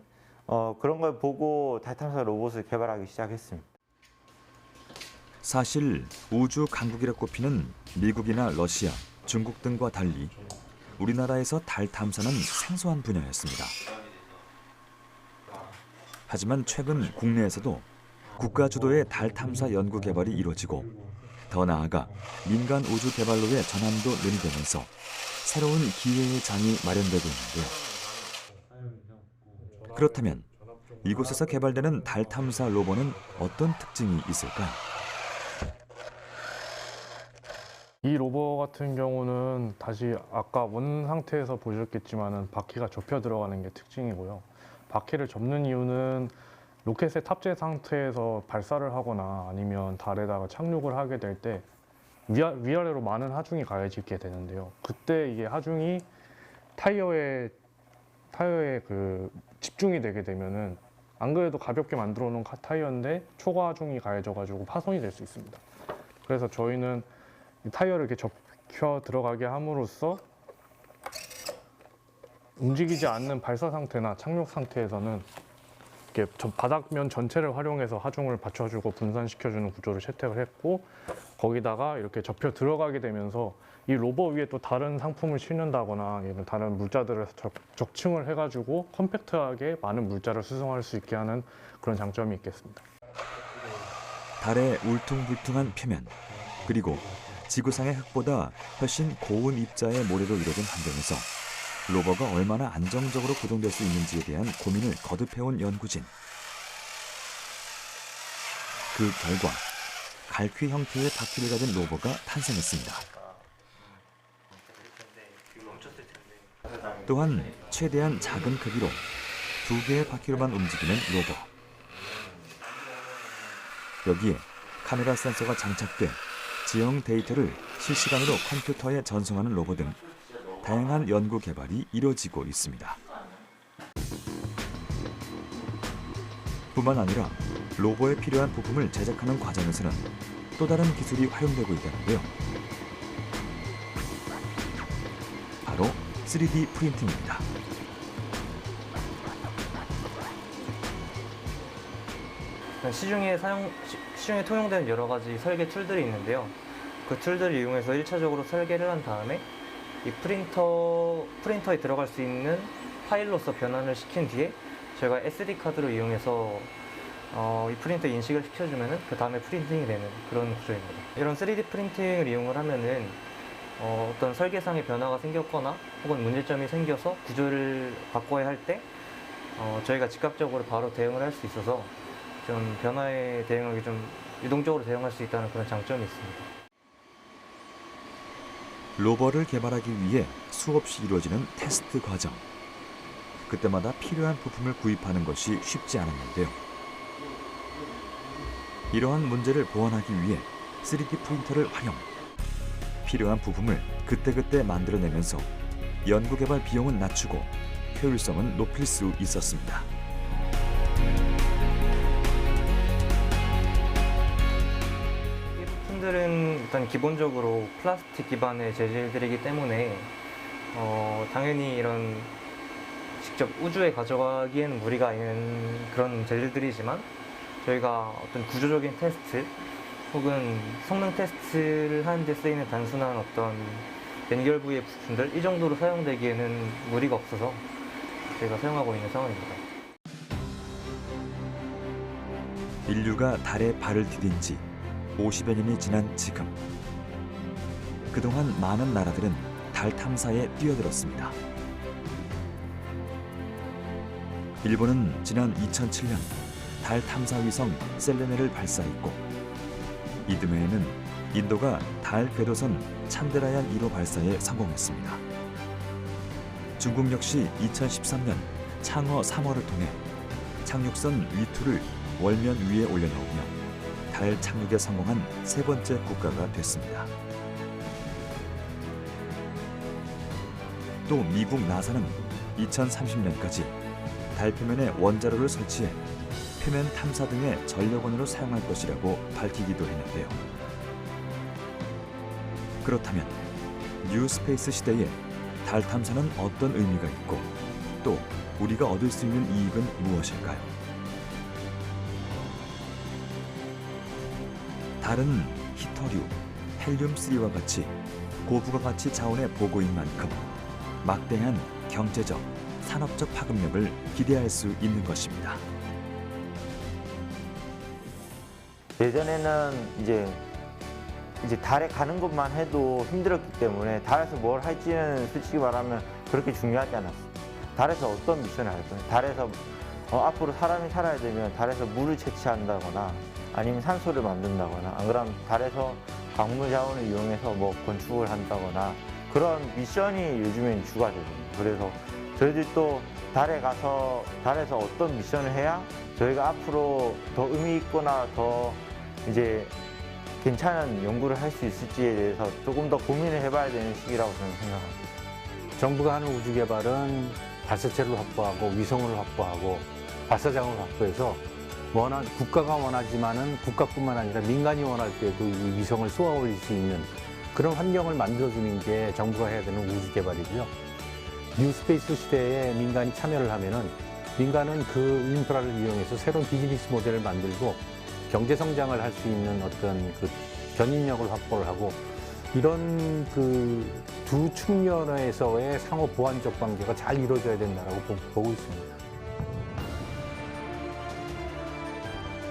그런 걸 보고 달 탐사 로봇을 개발하기 시작했습니다. 사실 우주 강국이라 꼽히는 미국이나 러시아, 중국 등과 달리 우리나라에서 달 탐사는 생소한 분야였습니다. 하지만 최근 국내에서도 국가 주도의 달 탐사 연구 개발이 이루어지고 더 나아가 민간 우주 개발로의 전환도 논의되면서 새로운 기회의 장이 마련되고 있는데요. 그렇다면 이곳에서 개발되는 달 탐사 로봇은 어떤 특징이 있을까요? 이 로버 같은 경우는 다시 아까 원 상태에서 보셨겠지만은 바퀴가 접혀 들어가는 게 특징이고요. 바퀴를 접는 이유는 로켓에 탑재 상태에서 발사를 하거나 아니면 달에다가 착륙을 하게 될 때 위아래로 많은 하중이 가해지게 되는데요. 그때 이게 하중이 타이어에 집중이 되게 되면은 안 그래도 가볍게 만들어 놓은 타이어인데 초과 하중이 가해져가지고 파손이 될 수 있습니다. 그래서 저희는 이 타이어를 이렇게 접혀 들어가게 함으로써 움직이지 않는 발사 상태나 착륙 상태에서는 이렇게 바닥면 전체를 활용해서 하중을 받쳐주고 분산시켜주는 구조를 채택을 했고 거기다가 이렇게 접혀 들어가게 되면서 이 로버 위에 또 다른 상품을 싣는다거나 다른 물자들을 적층을 해가지고 컴팩트하게 많은 물자를 수송할 수 있게 하는 그런 장점이 있겠습니다. 달의 울퉁불퉁한 표면 그리고 지구상의 흙보다 훨씬 고운 입자의 모래로 이루어진 환경에서 로버가 얼마나 안정적으로 구동될 수 있는지에 대한 고민을 거듭해온 연구진. 그 결과 갈퀴 형태의 바퀴를 가진 로버가 탄생했습니다. 또한 최대한 작은 크기로 2개의 바퀴로만 움직이는 로버. 여기에 카메라 센서가 장착돼 지형 데이터를 실시간으로 컴퓨터에 전송하는 로봇 등 다양한 연구 개발이 이뤄지고 있습니다. 뿐만 아니라 로버에 필요한 부품을 제작하는 과정에서는 또 다른 기술이 활용되고 있다는데요. 바로 3D 프린팅입니다. 시중에 통용되는 여러 가지 설계 툴들이 있는데요. 그 툴들을 이용해서 1차적으로 설계를 한 다음에 이 프린터에 들어갈 수 있는 파일로서 변환을 시킨 뒤에 저희가 SD 카드로 이용해서 이 프린터 인식을 시켜주면은 그 다음에 프린팅이 되는 그런 구조입니다. 이런 3D 프린팅을 이용을 하면은 어떤 설계상의 변화가 생겼거나 혹은 문제점이 생겨서 구조를 바꿔야 할 때 저희가 즉각적으로 바로 대응을 할 수 있어서 좀 변화에 대응하기 좀 유동적으로 대응할 수 있다는 그런 장점이 있습니다. 로버를 개발하기 위해 수없이 이루어지는 테스트 과정. 그때마다 필요한 부품을 구입하는 것이 쉽지 않았는데요. 이러한 문제를 보완하기 위해 3D 프린터를 활용. 필요한 부품을 그때그때 만들어내면서 연구개발 비용은 낮추고 효율성은 높일 수 있었습니다. 이 부품들은 일단 기본적으로 플라스틱 기반의 재질들이기 때문에 당연히 이런 직접 우주에 가져가기에는 무리가 있는 그런 재질들이지만 저희가 어떤 구조적인 테스트 혹은 성능 테스트를 하는 데 쓰이는 단순한 어떤 연결 부위의 부품들 이 정도로 사용되기에는 무리가 없어서 저희가 사용하고 있는 상황입니다. 인류가 달에 발을 디딘 지 50여 년이 지난 지금 그동안 많은 나라들은 달 탐사에 뛰어들었습니다. 일본은 지난 2007년 달 탐사 위성 셀레네를 발사했고 이듬해에는 인도가 달 궤도선 찬드라얀 1호 발사에 성공했습니다. 중국 역시 2013년 창어 3호를 통해 착륙선 V2를 월면 위에 올려놓으며 달 착륙에 성공한 세 번째 국가가 됐습니다. 또 미국 나사는 2030년까지 달 표면에 원자로를 설치해 표면 탐사 등의 전력원으로 사용할 것이라고 밝히기도 했는데요. 그렇다면 뉴 스페이스 시대에 달 탐사는 어떤 의미가 있고 또 우리가 얻을 수 있는 이익은 무엇일까요? 달은 히토류, 헬륨3와 같이 고부가 가치 자원의 보고인 만큼 막대한 경제적, 산업적 파급력을 기대할 수 있는 것입니다. 예전에는 이제 달에 가는 것만 해도 힘들었기 때문에 달에서 뭘 할지는 솔직히 말하면 그렇게 중요하지 않았어요. 달에서 어떤 미션을 할 거냐. 달에서 앞으로 사람이 살아야 되면 달에서 물을 채취한다거나 아니면 산소를 만든다거나 안 그러면 달에서 광물 자원을 이용해서 뭐 건축을 한다거나 그런 미션이 요즘엔 주가 되거든요. 그래서 저희들도 달에 가서 달에서 어떤 미션을 해야 저희가 앞으로 더 의미 있거나 더 이제 괜찮은 연구를 할 수 있을지에 대해서 조금 더 고민을 해봐야 되는 시기라고 저는 생각합니다. 정부가 하는 우주 개발은 발사체를 확보하고 위성을 확보하고 발사장을 확보해서 국가가 원하지만은 국가뿐만 아니라 민간이 원할 때도 이 위성을 쏘아 올릴 수 있는 그런 환경을 만들어주는 게 정부가 해야 되는 우주 개발이고요. 뉴스페이스 시대에 민간이 참여를 하면은 민간은 그 인프라를 이용해서 새로운 비즈니스 모델을 만들고 경제 성장을 할 수 있는 어떤 그 견인력을 확보를 하고 이런 그 두 측면에서의 상호 보완적 관계가 잘 이루어져야 된다라고 보고 있습니다.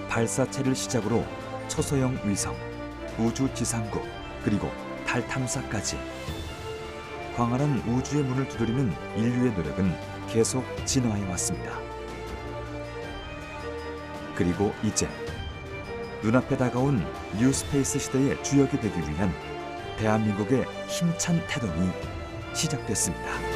발사체를 시작으로 초소형 위성, 우주 지상국, 그리고 달 탐사까지 광활한 우주의 문을 두드리는 인류의 노력은 계속 진화해 왔습니다. 그리고 이제 눈앞에 다가온 뉴스페이스 시대의 주역이 되기 위한 대한민국의 힘찬 태동이 시작됐습니다.